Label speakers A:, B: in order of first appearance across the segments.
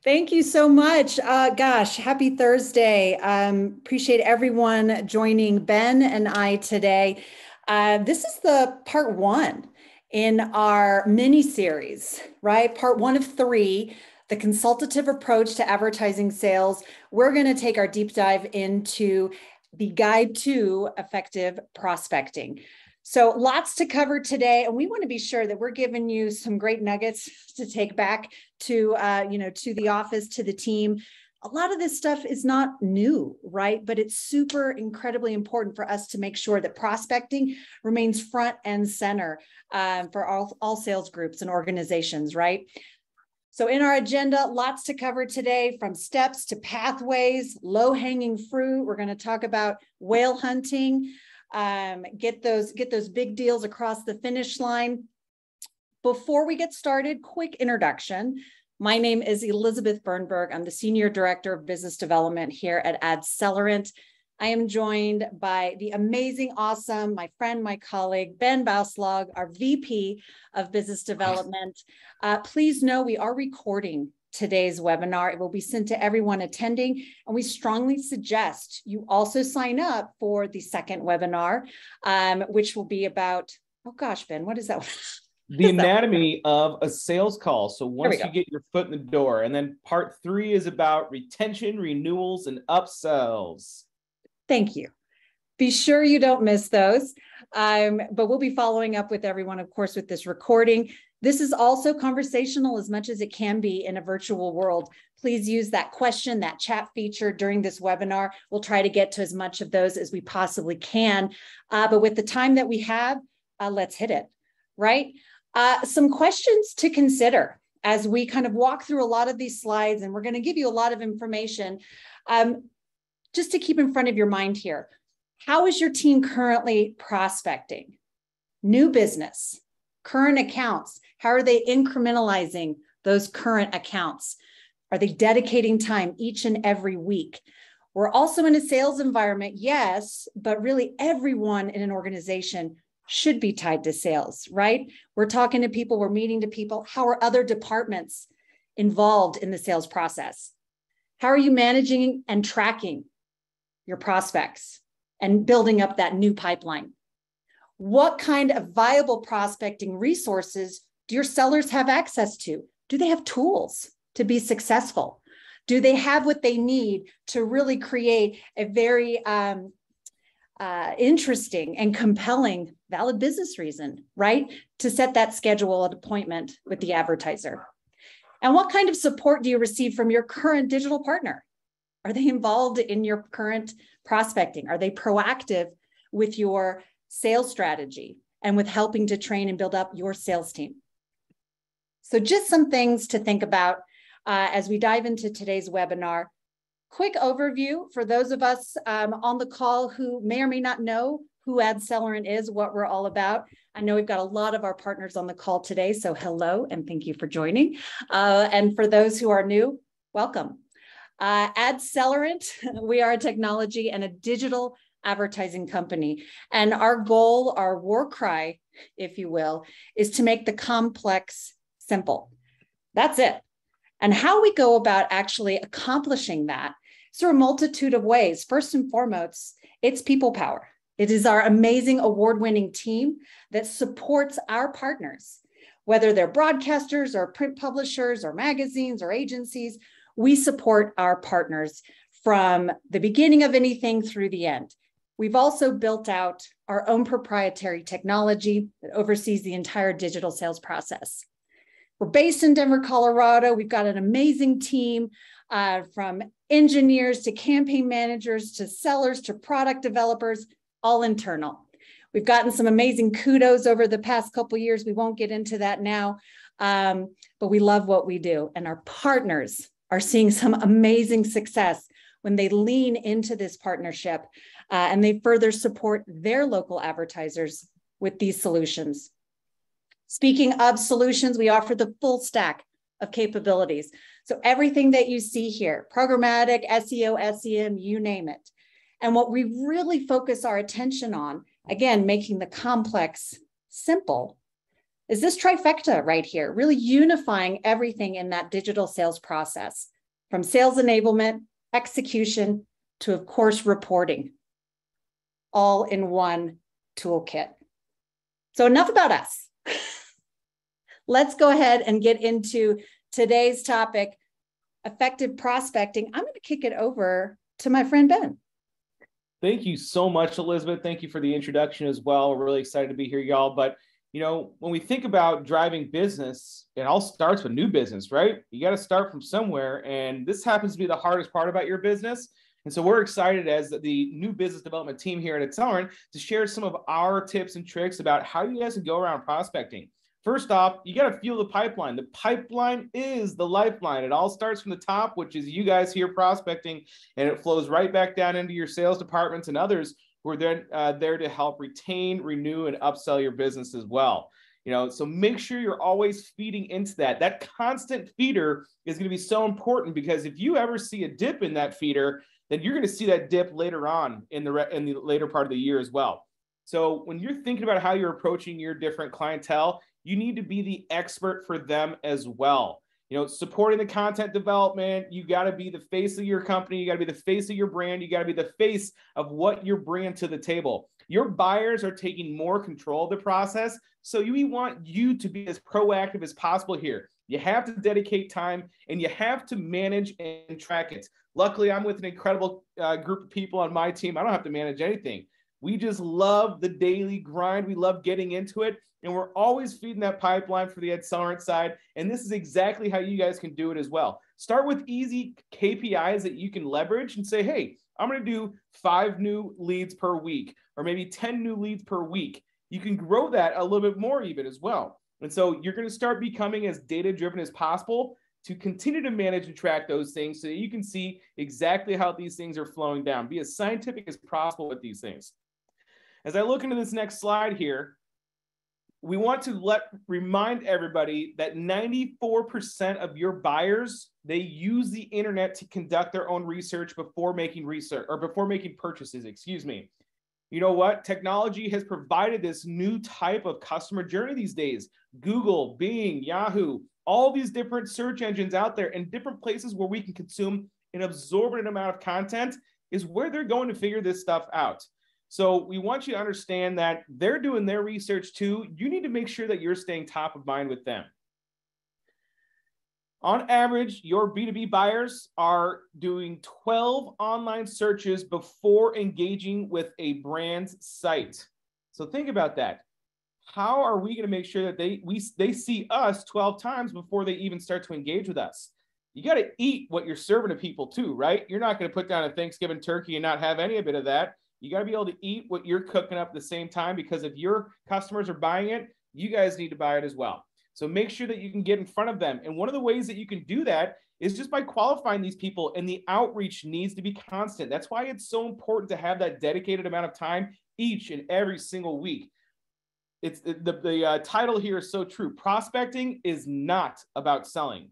A: Thank you so much. Gosh, happy Thursday. Appreciate everyone joining Ben and I today. This is the part one in our mini series, right? Part one of three, the consultative approach to advertising sales. We're going to take our deep dive into the guide to effective prospecting. So lots to cover today, and we want to be sure that we're giving you some great nuggets to take back to to the office, to the team. A lot of this stuff is not new, right? But it's super incredibly important for us to make sure that prospecting remains front and center for all sales groups and organizations, right? So in our agenda, lots to cover today, from steps to pathways, low-hanging fruit. We're going to talk about whale hunting. Get those big deals across the finish line. Before we get started, quick introduction. My name is Elizabeth Bernberg. I'm the Senior Director of Business Development here at Accelerant. I am joined by the amazing, awesome, my friend, my colleague, Ben Bauslog, our VP of Business Development. Please know we are recording today's webinar. It will be sent to everyone attending, and we strongly suggest you also sign up for the second webinar, which will be about, oh gosh, Ben, what is that?
B: The anatomy of a sales call. So once you get your foot in the door, and then part 3 is about retention, renewals, and upsells.
A: Thank you. Be sure you don't miss those. But we'll be following up with everyone, of course, with this recording. This is also conversational as much as it can be in a virtual world. Please use that question, that chat feature during this webinar. We'll try to get to as much of those as we possibly can. But with the time that we have, let's hit it, right? Some questions to consider as we kind of walk through a lot of these slides, and we're going to give you a lot of information. Just to keep in front of your mind here, how is your team currently prospecting? New business, current accounts, how are they incrementalizing those current accounts? Are they dedicating time each and every week? We're also in a sales environment, yes, but really everyone in an organization should be tied to sales, right? We're talking to people, we're meeting to people. How are other departments involved in the sales process? How are you managing and tracking your prospects and building up that new pipeline? What kind of viable prospecting resources do your sellers have access to? Do they have tools to be successful? Do they have what they need to really create a very interesting and compelling, valid business reason, right? To set that scheduled appointment with the advertiser. And what kind of support do you receive from your current digital partner? Are they involved in your current prospecting? Are they proactive with your sales strategy and with helping to train and build up your sales team? So just some things to think about as we dive into today's webinar. Quick overview for those of us on the call who may or may not know who Accelerant is, what we're all about. I know we've got a lot of our partners on the call today, so hello and thank you for joining. And for those who are new, welcome. Accelerant, we are a technology and a digital advertising company. And our goal, our war cry, if you will, is to make the complex simple. That's it. And how we go about actually accomplishing that is through a multitude of ways. First and foremost, it's people power. It is our amazing award-winning team that supports our partners, whether they're broadcasters or print publishers or magazines or agencies. We support our partners from the beginning of anything through the end. We've also built out our own proprietary technology that oversees the entire digital sales process. We're based in Denver, Colorado. We've got an amazing team from engineers to campaign managers to sellers to product developers, all internal. We've gotten some amazing kudos over the past couple of years. We won't get into that now, but we love what we do. And our partners are seeing some amazing success when they lean into this partnership and they further support their local advertisers with these solutions. Speaking of solutions, we offer the full stack of capabilities. So everything that you see here, programmatic, SEO, SEM, you name it. And what we really focus our attention on, again, making the complex simple, is this trifecta right here, really unifying everything in that digital sales process. from sales enablement, execution, to, of course, reporting, all in one toolkit. So enough about us. Let's go ahead and get into today's topic, effective prospecting. I'm going to kick it over to my friend Ben.
B: Thank you so much, Elizabeth. Thank you for the introduction as well. We're really excited to be here, y'all. But, you know, when we think about driving business, it all starts with new business, right? You got to start from somewhere. And this happens to be the hardest part about your business. And so we're excited as the new business development team here at Accelerant to share some of our tips and tricks about how you guys can go around prospecting. First off, you got to fuel the pipeline. The pipeline is the lifeline. It all starts from the top, which is you guys here prospecting, and it flows right back down into your sales departments and others who are then there to help retain, renew, and upsell your business as well. You know, so make sure you're always feeding into that. That constant feeder is going to be so important, because if you ever see a dip in that feeder, then you're going to see that dip later on in the later part of the year as well. So when you're thinking about how you're approaching your different clientele, you need to be the expert for them as well. You know, supporting the content development, you got to be the face of your company. You got to be the face of your brand. You got to be the face of what you're bringing to the table. Your buyers are taking more control of the process. So we want you to be as proactive as possible here. You have to dedicate time, and you have to manage and track it. Luckily, I'm with an incredible group of people on my team. I don't have to manage anything. We just love the daily grind. We love getting into it. And we're always feeding that pipeline for the Accelerant side. And this is exactly how you guys can do it as well. Start with easy KPIs that you can leverage and say, hey, I'm going to do 5 new leads per week, or maybe 10 new leads per week. You can grow that a little bit more even as well. And so you're going to start becoming as data-driven as possible to continue to manage and track those things so that you can see exactly how these things are flowing down. Be as scientific as possible with these things. As I look into this next slide here, we want to remind everybody that 94% of your buyers, they use the internet to conduct their own research before making purchases, excuse me. You know what? Technology has provided this new type of customer journey these days. Google, Bing, Yahoo, all these different search engines out there, and different places where we can consume an absorbent amount of content is where they're going to figure this stuff out. So we want you to understand that they're doing their research too. You need to make sure that you're staying top of mind with them. On average, your B2B buyers are doing 12 online searches before engaging with a brand's site. So think about that. How are we going to make sure that they see us 12 times before they even start to engage with us? You got to eat what you're serving to people too, right? You're not going to put down a Thanksgiving turkey and not have any bit of that. You got to be able to eat what you're cooking up at the same time, because if your customers are buying it, you guys need to buy it as well. So make sure that you can get in front of them. And one of the ways that you can do that is just by qualifying these people, and the outreach needs to be constant. That's why it's so important to have that dedicated amount of time each and every single week. It's the title here is so true. Prospecting is not about selling.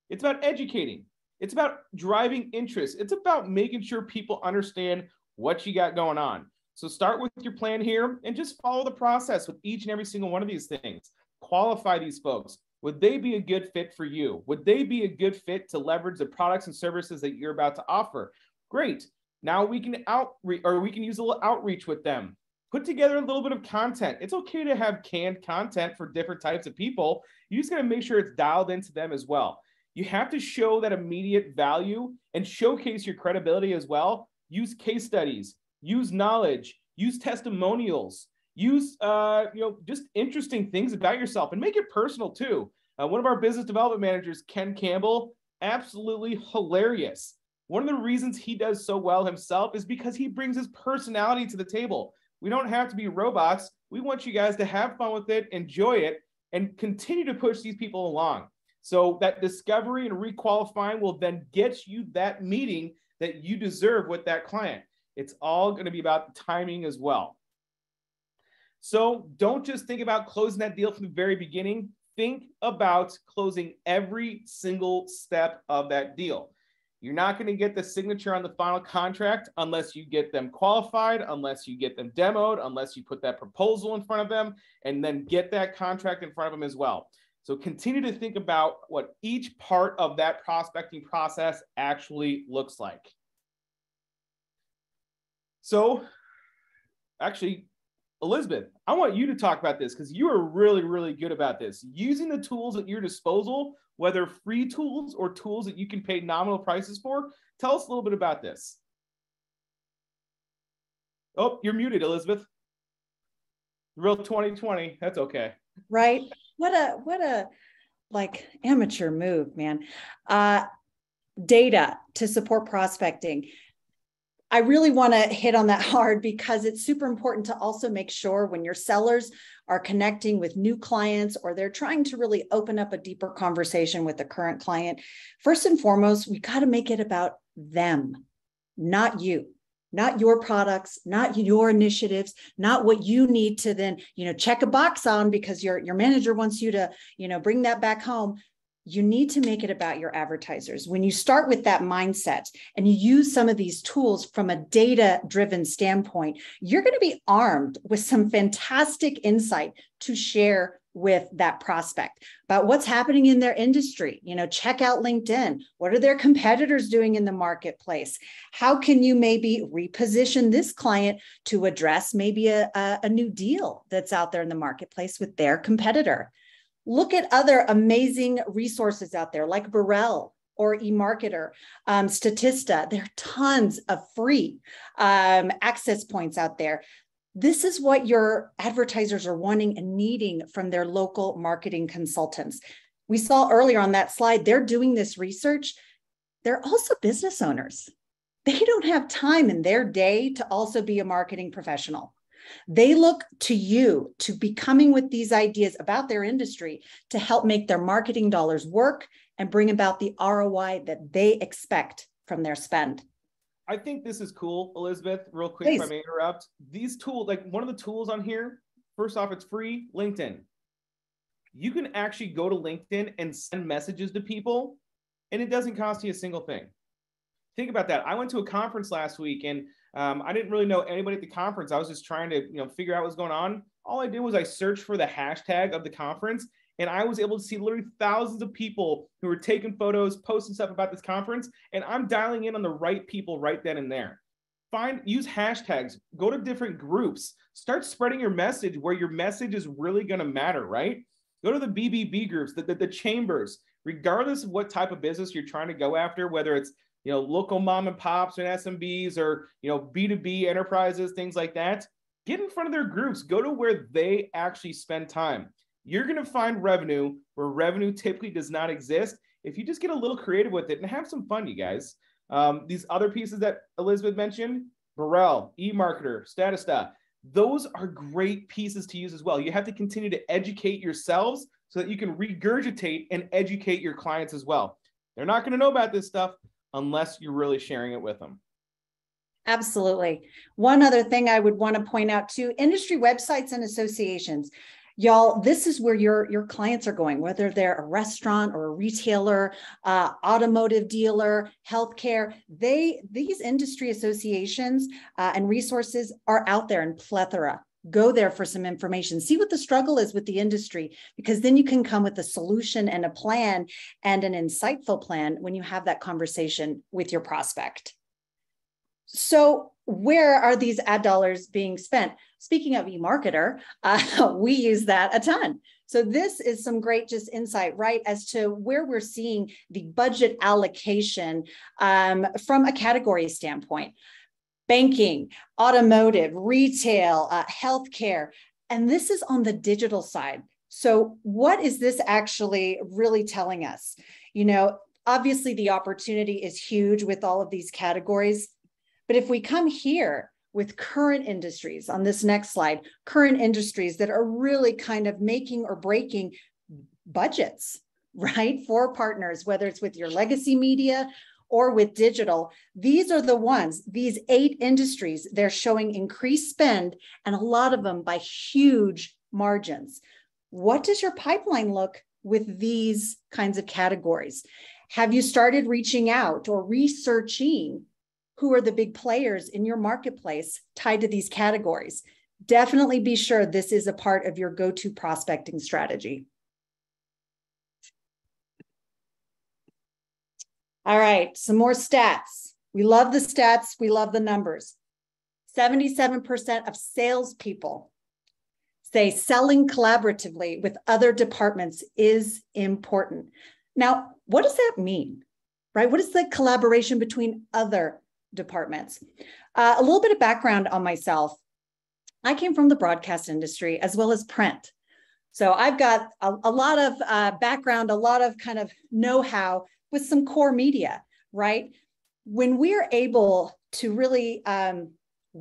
B: It's about educating. It's about driving interest. It's about making sure people understand what you got going on. So start with your plan here and just follow the process with each and every single one of these things. Qualify these folks. Would they be a good fit for you? Would they be a good fit to leverage the products and services that you're about to offer? Great. Now we can use a little outreach with them. Put together a little bit of content. It's okay to have canned content for different types of people. You just got to make sure it's dialed into them as well. You have to show that immediate value and showcase your credibility as well. Use case studies, use knowledge, use testimonials, use just interesting things about yourself, and make it personal too. One of our business development managers, Ken Campbell, absolutely hilarious. One of the reasons he does so well himself is because he brings his personality to the table. We don't have to be robots. We want you guys to have fun with it, enjoy it, and continue to push these people along. So that discovery and requalifying will then get you that meeting that you deserve with that client. It's all going to be about the timing as well. So don't just think about closing that deal from the very beginning. Think about closing every single step of that deal. You're not going to get the signature on the final contract unless you get them qualified, unless you get them demoed, unless you put that proposal in front of them, and then get that contract in front of them as well. So continue to think about what each part of that prospecting process actually looks like. So actually, Elizabeth, I want you to talk about this because you are really, really good about this. Using the tools at your disposal, whether free tools or tools that you can pay nominal prices for. Tell us a little bit about this. Oh, you're muted, Elizabeth. Real 2020. That's okay.
A: Right. What a like amateur move, man. Data to support prospecting. I really want to hit on that hard because it's super important to also make sure when your sellers are connecting with new clients or they're trying to really open up a deeper conversation with the current client, first and foremost, we got to make it about them, not you, not your products, not your initiatives, not what you need to then, check a box on because your manager wants you to, bring that back home. You need to make it about your advertisers. When you start with that mindset and you use some of these tools from a data-driven standpoint, you're going to be armed with some fantastic insight to share with that prospect about what's happening in their industry. Check out LinkedIn. What are their competitors doing in the marketplace? How can you maybe reposition this client to address maybe a new deal that's out there in the marketplace with their competitor? Look at other amazing resources out there like Burrell or eMarketer, Statista. There are tons of free access points out there. This is what your advertisers are wanting and needing from their local marketing consultants. We saw earlier on that slide, they're doing this research. They're also business owners. They don't have time in their day to also be a marketing professional. They look to you to be coming with these ideas about their industry to help make their marketing dollars work and bring about the ROI that they expect from their spend.
B: I think this is cool, Elizabeth, real quick,
A: Please.
B: if I may interrupt. These tools, like one of the tools on here, first off, it's free, LinkedIn. You can actually go to LinkedIn and send messages to people, and it doesn't cost you a single thing. Think about that. I went to a conference last week, and I didn't really know anybody at the conference. I was just trying to, figure out what's going on. All I did was I searched for the hashtag of the conference, and I was able to see literally thousands of people who were taking photos, posting stuff about this conference, and I'm dialing in on the right people right then and there. Use hashtags, go to different groups, start spreading your message where your message is really going to matter, right? Go to the BBB groups, the chambers, regardless of what type of business you're trying to go after, whether it's local mom and pops and SMBs or, B2B enterprises, things like that. Get in front of their groups. Go to where they actually spend time. You're going to find revenue where revenue typically does not exist if you just get a little creative with it and have some fun, you guys. These other pieces that Elizabeth mentioned, Burrell, eMarketer, Statista, those are great pieces to use as well. You have to continue to educate yourselves so that you can regurgitate and educate your clients as well. They're not going to know about this stuff unless you're really sharing it with them.
A: Absolutely. One other thing I would want to point out too, industry websites and associations. Y'all, this is where your clients are going, whether they're a restaurant or a retailer, automotive dealer, healthcare. These industry associations and resources are out there in plethora. Go there for some information. See what the struggle is with the industry, because then you can come with a solution and a plan and an insightful plan when you have that conversation with your prospect. So where are these ad dollars being spent? Speaking of eMarketer, we use that a ton. So this is some great just insight, right, as to where we're seeing the budget allocation from a category standpoint. Banking, automotive, retail, healthcare, and this is on the digital side. So what is this actually really telling us? Obviously the opportunity is huge with all of these categories, but if we come here with current industries on this next slide, current industries that are really kind of making or breaking budgets, right, for partners, whether it's with your legacy media or with digital, these are the ones, these 8 industries, they're showing increased spend and a lot of them by huge margins. What does your pipeline look with these kinds of categories? Have you started reaching out or researching who are the big players in your marketplace tied to these categories? Definitely be sure this is a part of your go-to prospecting strategy. All right, some more stats. We love the stats. We love the numbers. 77% of salespeople say selling collaboratively with other departments is important. Now, what does that mean, right? What is the collaboration between other departments? A little bit of background on myself. I came from the broadcast industry as well as print. So I've got a lot of background, a lot of kind of know-how with some core media, right? When we're able to really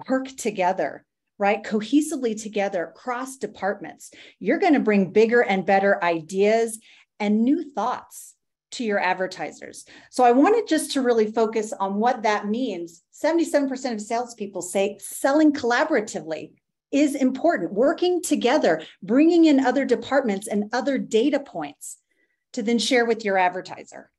A: work together, right, cohesively together across departments, you're going to bring bigger and better ideas and new thoughts to your advertisers. So I wanted just to really focus on what that means. 77% of salespeople say selling collaboratively is important, working together, bringing in other departments and other data points to then share with your advertiser.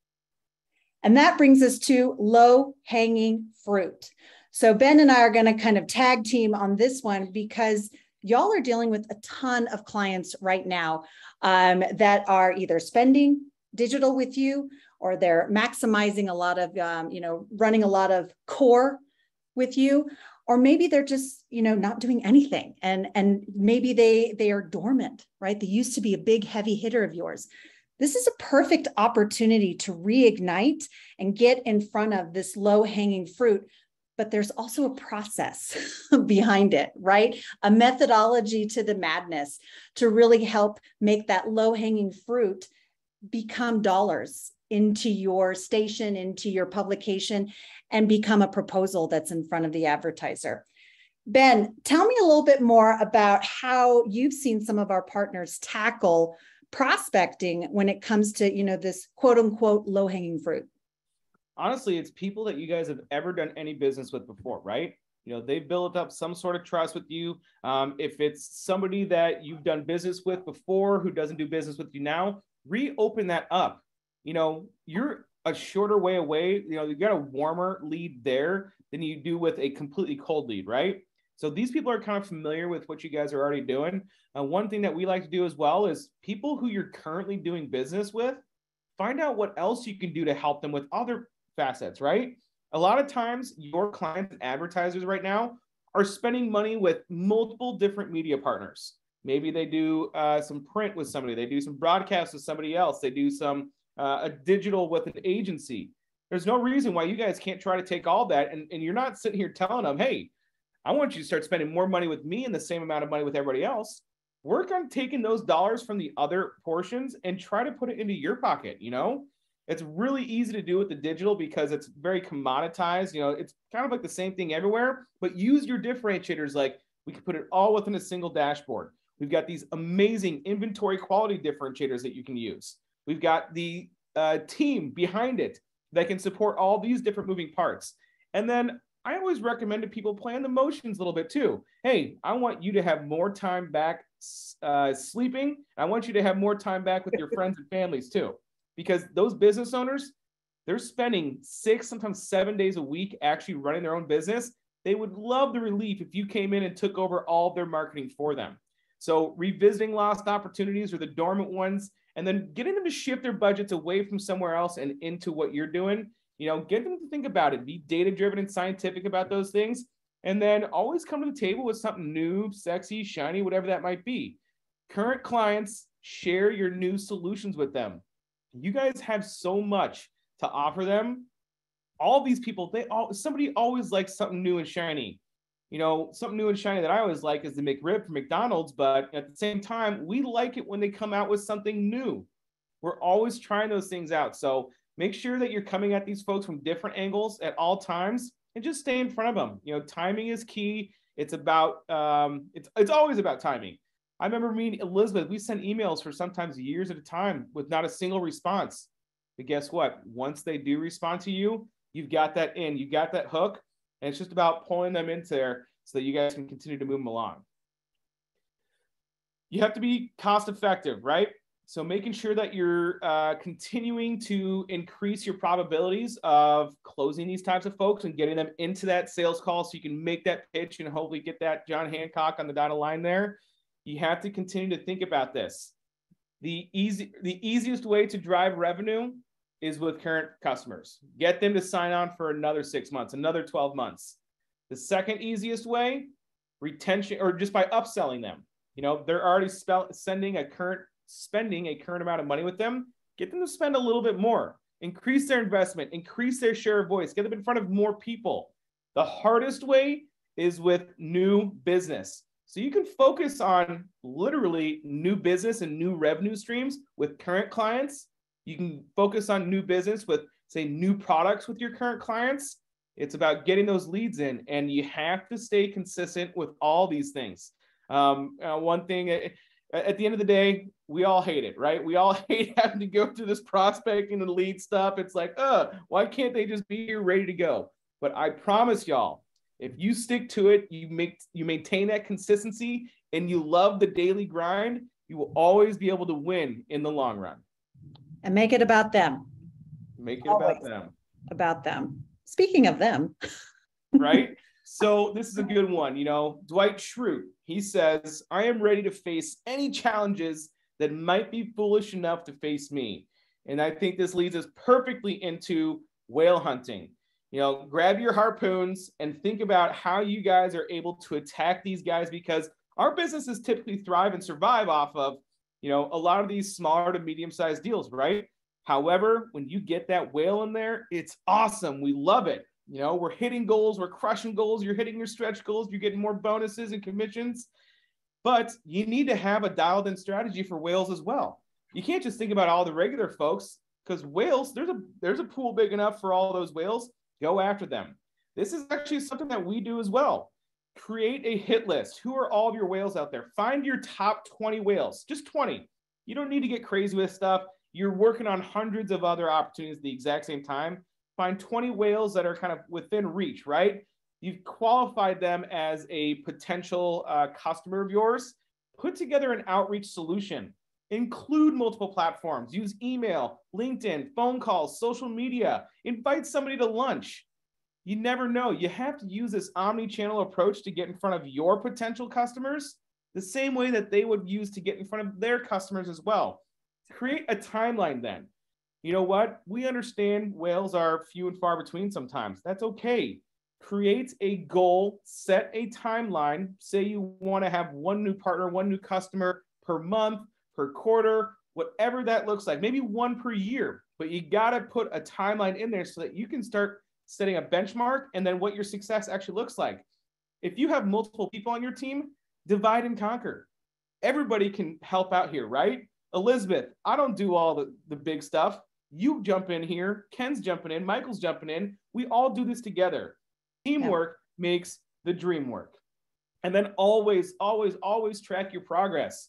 A: And that brings us to low-hanging fruit. So Ben and I are going to kind of tag team on this one because y'all are dealing with a ton of clients right now that are either spending digital with you or they're maximizing a lot of, running a lot of core with you, or maybe they're just, not doing anything and maybe they are dormant, right? They used to be a big heavy hitter of yours. This is a perfect opportunity to reignite and get in front of this low-hanging fruit. But there's also a process behind it, right? A methodology to the madness to really help make that low-hanging fruit become dollars into your station, into your publication, and become a proposal that's in front of the advertiser. Ben, tell me a little bit more about how you've seen some of our partners tackle prospecting when it comes to, this quote unquote low-hanging fruit.
B: Honestly, it's people that you guys have ever done any business with before, right? They've built up some sort of trust with you. If it's somebody that you've done business with before who doesn't do business with you now, reopen that up. You're a shorter way away. You've got a warmer lead there than you do with a completely cold lead, right? So these people are kind of familiar with what you guys are already doing. One thing that we like to do as well is people who you're currently doing business with, find out what else you can do to help them with other facets, right? A lot of times your clients and advertisers right now are spending money with multiple different media partners. Maybe they do some print with somebody, they do some broadcast with somebody else, they do some a digital with an agency. There's no reason why you guys can't try to take all that and you're not sitting here telling them, hey, I want you to start spending more money with me and the same amount of money with everybody else. Work on taking those dollars from the other portions and try to put it into your pocket. It's really easy to do with the digital because it's very commoditized. It's kind of like the same thing everywhere, but use your differentiators. Like we can put it all within a single dashboard. We've got these amazing inventory quality differentiators that you can use. We've got the team behind it that can support all these different moving parts. And then I always recommend to people plan the motions a little bit too. Hey, I want you to have more time back sleeping. I want you to have more time back with your friends and families too. Because those business owners, they're spending 6, sometimes 7 days a week actually running their own business. They would love the relief if you came in and took over all of their marketing for them. So revisiting lost opportunities or the dormant ones, and then getting them to shift their budgets away from somewhere else and into what you're doing. Get them to think about it, be data-driven and scientific about those things, and then always come to the table with something new, sexy, shiny, whatever that might be. Current clients, share your new solutions with them. You guys have so much to offer them. All these people, somebody always likes something new and shiny. Something new and shiny that I always like is the McRib from McDonald's, but at the same time, we like it when they come out with something new. We're always trying those things out. So make sure that you're coming at these folks from different angles at all times and just stay in front of them. Timing is key. It's about, it's always about timing. I remember me and Elizabeth, we sent emails for sometimes years at a time with not a single response. But guess what? Once they do respond to you, you've got that in, you've got that hook, and it's just about pulling them into there so that you guys can continue to move them along. You have to be cost effective, right? So making sure that you're continuing to increase your probabilities of closing these types of folks and getting them into that sales call so you can make that pitch and hopefully get that John Hancock on the dotted line there. You have to continue to think about this. The easiest way to drive revenue is with current customers. Get them to sign on for another 6 months, another 12 months. The second easiest way, retention, or just by upselling them. You know, they're already spending a current amount of money with them. Get them to spend a little bit more. Increase their investment, increase their share of voice, get them in front of more people. The hardest way is with new business. So you can focus on literally new business and new revenue streams with current clients. You can focus on new business with, say, new products with your current clients. It's about getting those leads in, and you have to stay consistent with all these things. One thing, at the end of the day, we all hate it, right? We all hate having to go through this prospecting and lead stuff. It's like, why can't they just be here ready to go? But I promise y'all, if you stick to it, you maintain that consistency, and you love the daily grind, you will always be able to win in the long run.
A: And make it about them.
B: Make it always about them.
A: About them. Speaking of them.
B: Right? So this is a good one. You know, Dwight Schrute, he says, I am ready to face any challenges that might be foolish enough to face me. And I think this leads us perfectly into whale hunting. You know, grab your harpoons and think about how you guys are able to attack these guys, because our businesses typically thrive and survive off of, you know, a lot of these smaller to medium-sized deals, right? However, when you get that whale in there, it's awesome. We love it. You know, we're hitting goals, we're crushing goals, you're hitting your stretch goals, you're getting more bonuses and commissions. But you need to have a dialed-in strategy for whales as well. You can't just think about all the regular folks, because whales, there's a pool big enough for all those whales. Go after them. This is actually something that we do as well. Create a hit list. Who are all of your whales out there? Find your top 20 whales, just 20. You don't need to get crazy with stuff. You're working on hundreds of other opportunities at the exact same time. Find 20 whales that are kind of within reach, right? You've qualified them as a potential customer of yours. Put together an outreach solution. Include multiple platforms. Use email, LinkedIn, phone calls, social media. Invite somebody to lunch. You never know. You have to use this omni-channel approach to get in front of your potential customers the same way that they would use to get in front of their customers as well. Create a timeline then. You know what? We understand whales are few and far between sometimes. That's okay. Create a goal, set a timeline. Say you want to have one new partner, one new customer per month, per quarter, whatever that looks like, maybe one per year, but you got to put a timeline in there so that you can start setting a benchmark and then what your success actually looks like. If you have multiple people on your team, divide and conquer. Everybody can help out here, right? Elizabeth, I don't do all the big stuff. You jump in here. Ken's jumping in. Michael's jumping in. We all do this together. Teamwork makes the dream work. And then always, always, always track your progress.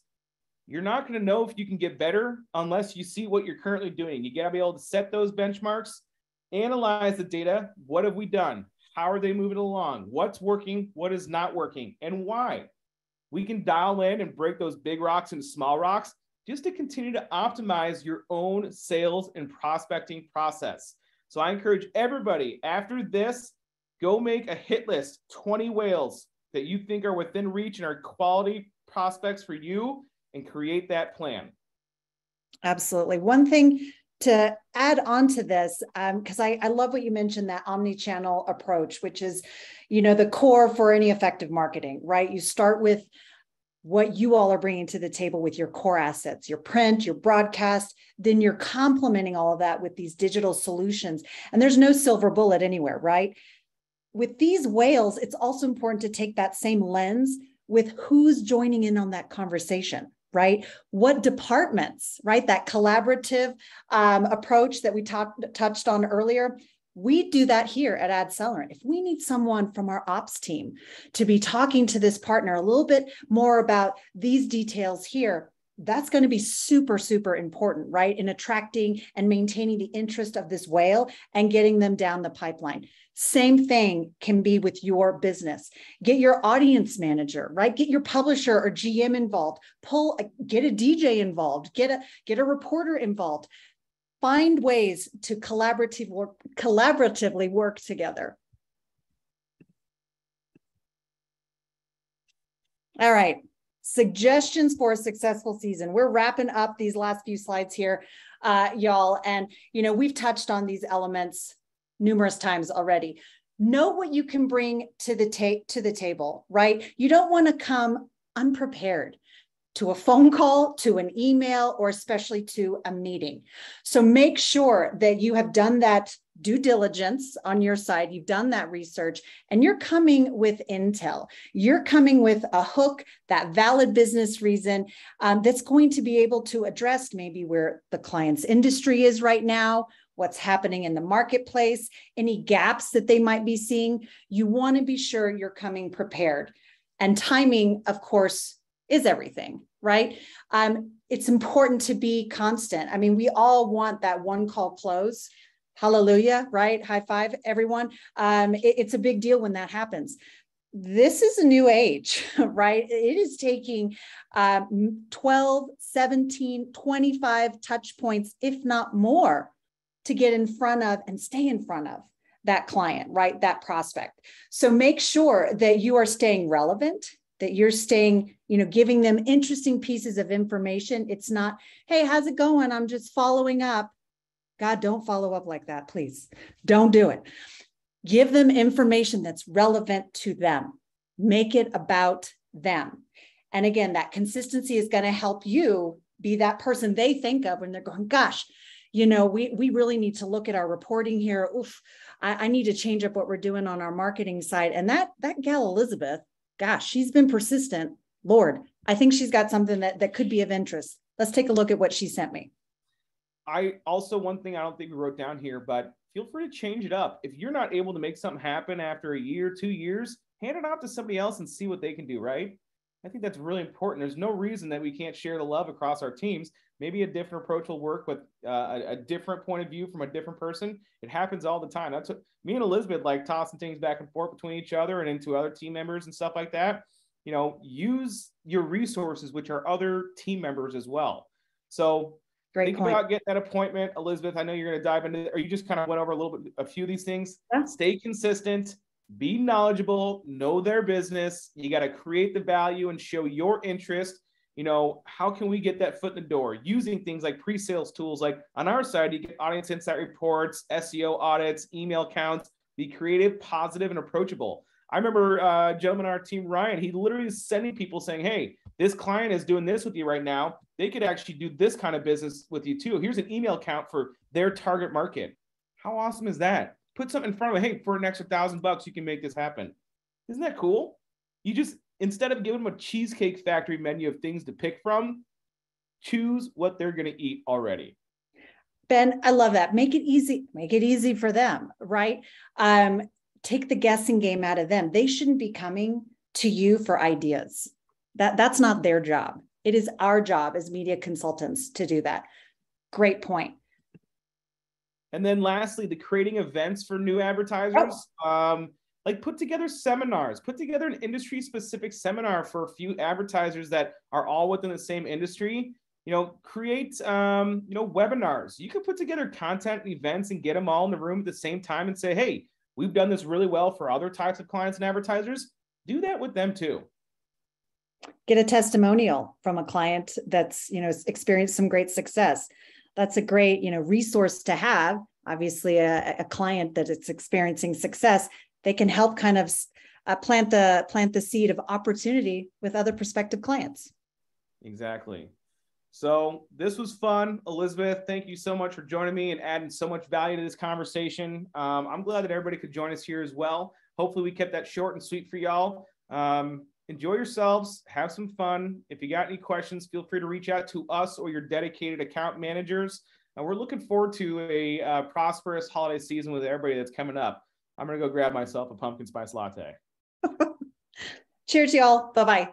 B: You're not going to know if you can get better unless you see what you're currently doing. You got to be able to set those benchmarks, analyze the data. What have we done? How are they moving along? What's working? What is not working? And why? We can dial in and break those big rocks into small rocks just to continue to optimize your own sales and prospecting process. So I encourage everybody after this, go make a hit list, 20 whales that you think are within reach and are quality prospects for you, and create that plan.
A: Absolutely. One thing to add on to this, because I love what you mentioned, that omni-channel approach, which is, you know, the core for any effective marketing, right? You start with what you all are bringing to the table with your core assets, your print, your broadcast, then you're complementing all of that with these digital solutions. And there's no silver bullet anywhere, right? With these whales, it's also important to take that same lens with who's joining in on that conversation, right? What departments, right? That collaborative approach that we touched on earlier. We do that here at AdCellerant. If we need someone from our ops team to be talking to this partner a little bit more about these details here, that's going to be super, super important, right? In attracting and maintaining the interest of this whale and getting them down the pipeline. Same thing can be with your business. Get your audience manager, right? Get your publisher or GM involved. Get a DJ involved. Get a reporter involved. Find ways to collaboratively work together. All right. Suggestions for a successful season. We're wrapping up these last few slides here. y'all. And, we've touched on these elements numerous times already. Know what you can bring to the table, right? You don't want to come unprepared to a phone call, to an email, or especially to a meeting. So make sure that you have done that due diligence on your side. You've done that research and you're coming with intel. You're coming with a hook, that valid business reason that's going to be able to address maybe where the client's industry is right now, what's happening in the marketplace, any gaps that they might be seeing. You want to be sure you're coming prepared. And timing, of course, is everything, right? It's important to be constant. I mean, we all want that one call close. Hallelujah, right? High five, everyone. It's a big deal when that happens. This is a new age, right? It is taking 12, 17, 25 touch points, if not more, to get in front of and stay in front of that client, right? That prospect. So make sure that you are staying relevant, that you're staying, giving them interesting pieces of information. It's not, hey, how's it going? I'm just following up. God, don't follow up like that, please. Don't do it. Give them information that's relevant to them. Make it about them. And again, that consistency is going to help you be that person they think of when they're going, gosh, we really need to look at our reporting here. Oof, I need to change up what we're doing on our marketing side. And that gal, Elizabeth, gosh, she's been persistent. Lord, I think she's got something that could be of interest. Let's take a look at what she sent me.
B: One thing I don't think we wrote down here, but feel free to change it up. If you're not able to make something happen after a year, 2 years, hand it off to somebody else and see what they can do, right? I think that's really important. There's no reason that we can't share the love across our teams. Maybe a different approach will work with a different point of view from a different person. It happens all the time. That's what me and Elizabeth like, tossing things back and forth between each other and into other team members and stuff like that. Use your resources, which are other team members as well. So think about getting that appointment. Elizabeth, I know you're going to dive into it, or you just kind of went over a few of these things. Yeah. Stay consistent, be knowledgeable, know their business. You got to create the value and show your interest. How can we get that foot in the door? Using things like pre-sales tools. Like on our side, you get audience insight reports, SEO audits, email counts. Be creative, positive, and approachable. I remember a gentleman on our team, Ryan, he literally is sending people saying, hey, this client is doing this with you right now. They could actually do this kind of business with you too. Here's an email count for their target market. How awesome is that? Put something in front of them. Hey, for an extra $1,000, you can make this happen. Isn't that cool? You just, instead of giving them a Cheesecake Factory menu of things to pick from, choose what they're going to eat already.
A: Ben, I love that. Make it easy for them, right? Take the guessing game out of them. They shouldn't be coming to you for ideas. That's not their job. It is our job as media consultants to do that. Great point.
B: And then lastly, the creating events for new advertisers. Like put together seminars, put together an industry specific seminar for a few advertisers that are all within the same industry. Create, webinars. You can put together content and events and get them all in the room at the same time and say, hey, we've done this really well for other types of clients and advertisers. Do that with them too.
A: Get a testimonial from a client that's, experienced some great success. That's a great, resource to have. Obviously, a client that is experiencing success, they can help kind of plant the seed of opportunity with other prospective clients.
B: Exactly. So this was fun. Elizabeth, thank you so much for joining me and adding so much value to this conversation. I'm glad that everybody could join us here as well. Hopefully we kept that short and sweet for y'all. Enjoy yourselves, have some fun. If you got any questions, feel free to reach out to us or your dedicated account managers. We're looking forward to a prosperous holiday season with everybody that's coming up. I'm going to go grab myself a pumpkin spice latte.
A: Cheers, y'all. Bye-bye.